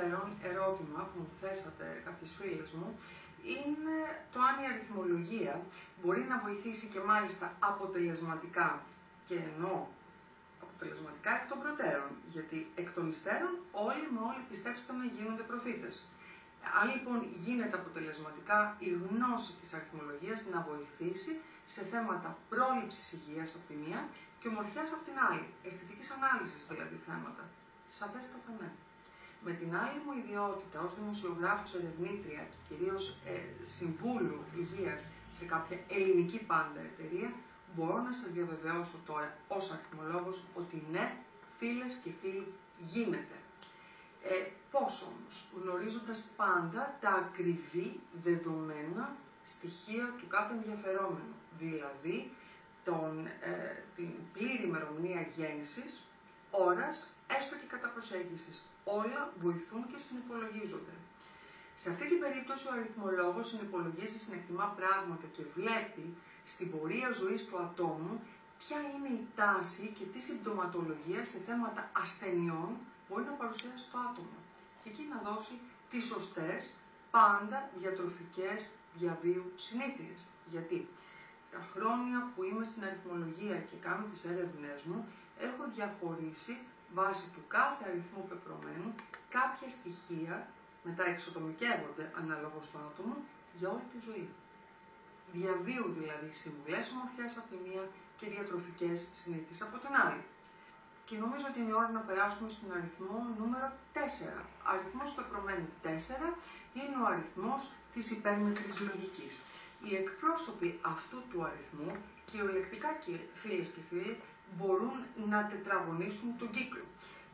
ενδιαφέρον ερώτημα που μου θέσατε κάποιες φίλες μου είναι το αν η αριθμολογία μπορεί να βοηθήσει και μάλιστα αποτελεσματικά, και εννοώ αποτελεσματικά εκ των προτέρων, γιατί εκ των υστέρων όλοι πιστέψτε με γίνονται προφήτες. Αν λοιπόν γίνεται αποτελεσματικά η γνώση της αριθμολογίας να βοηθήσει σε θέματα πρόληψης υγείας από τη μία και ομορφιάς από την άλλη, αισθητικής ανάλυσης δηλαδή θέματα, σαφέστατα ναι. Με την άλλη μου ιδιότητα ως δημοσιογράφος, ερευνήτρια και κυρίως συμβούλου υγείας σε κάποια ελληνική πάντα εταιρεία, μπορώ να σας διαβεβαιώσω τώρα ως αριθμολόγος ότι ναι, φίλες και φίλοι, γίνεται. Πώς όμως? Γνωρίζοντας πάντα τα ακριβή δεδομένα στοιχεία του κάθε ενδιαφερόμενου, δηλαδή την πλήρη ημερομηνία γέννησης, ώρας, έστω και κατά προσέγγισης. Όλα βοηθούν και συνυπολογίζονται. Σε αυτή την περίπτωση ο αριθμολόγος συνυπολογίζει, συνεκτιμά πράγματα και βλέπει στην πορεία ζωής του ατόμου ποια είναι η τάση και τι συμπτωματολογία σε θέματα ασθενειών μπορεί να παρουσιάσει το άτομο. Και εκεί να δώσει τις σωστές, πάντα διατροφικές διαβίου συνήθειες. Γιατί τα χρόνια που είμαι στην αριθμολογία και κάνω τις έρευνές μου, έχω διαχωρίσει βάσει του κάθε αριθμού πεπρωμένου κάποια στοιχεία, μετά εξατομικεύονται ανάλογα στο άτομο, για όλη τη ζωή. Διαβίου δηλαδή συμβουλές ομορφιάς από τη μία και διατροφικές συνήθειες από την άλλη. Και νομίζω ότι είναι η ώρα να περάσουμε στον αριθμό νούμερο 4. Αριθμός πεπρωμένου 4 είναι ο αριθμός της υπέρμετρης λογικής. Οι εκπρόσωποι αυτού του αριθμού, κυριολεκτικά φίλες και φίλοι, μπορούν να τετραγωνίσουν τον κύκλο.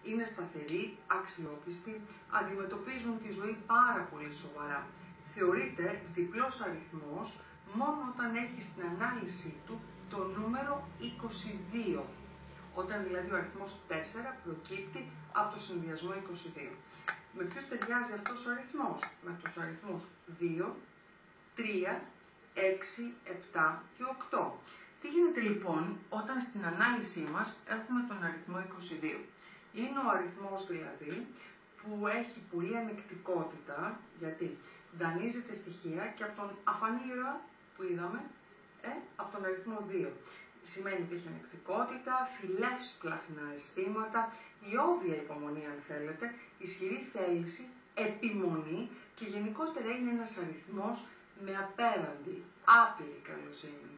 Είναι σταθεροί, αξιόπιστοι, αντιμετωπίζουν τη ζωή πάρα πολύ σοβαρά. Θεωρείται διπλός αριθμός μόνο όταν έχει στην ανάλυση του το νούμερο 22. Όταν δηλαδή ο αριθμός 4 προκύπτει από το συνδυασμό 22. Με ποιους ταιριάζει αυτός ο αριθμός? Με τους αριθμούς 2, 3, 6, 7 και 8. Τι γίνεται λοιπόν όταν στην ανάλυση μας έχουμε τον αριθμό 22? Είναι ο αριθμός δηλαδή που έχει πολύ ανεκτικότητα, γιατί δανείζεται στοιχεία και από τον αφανή ήρωα που είδαμε, από τον αριθμό 2. Σημαίνει ότι έχει ανεκτικότητα, φιλεύσπλαχνα αισθήματα, ιόβια υπομονή αν θέλετε, ισχυρή θέληση, επιμονή και γενικότερα είναι ένας αριθμός με απέραντη, άπειρη καλοσύνη.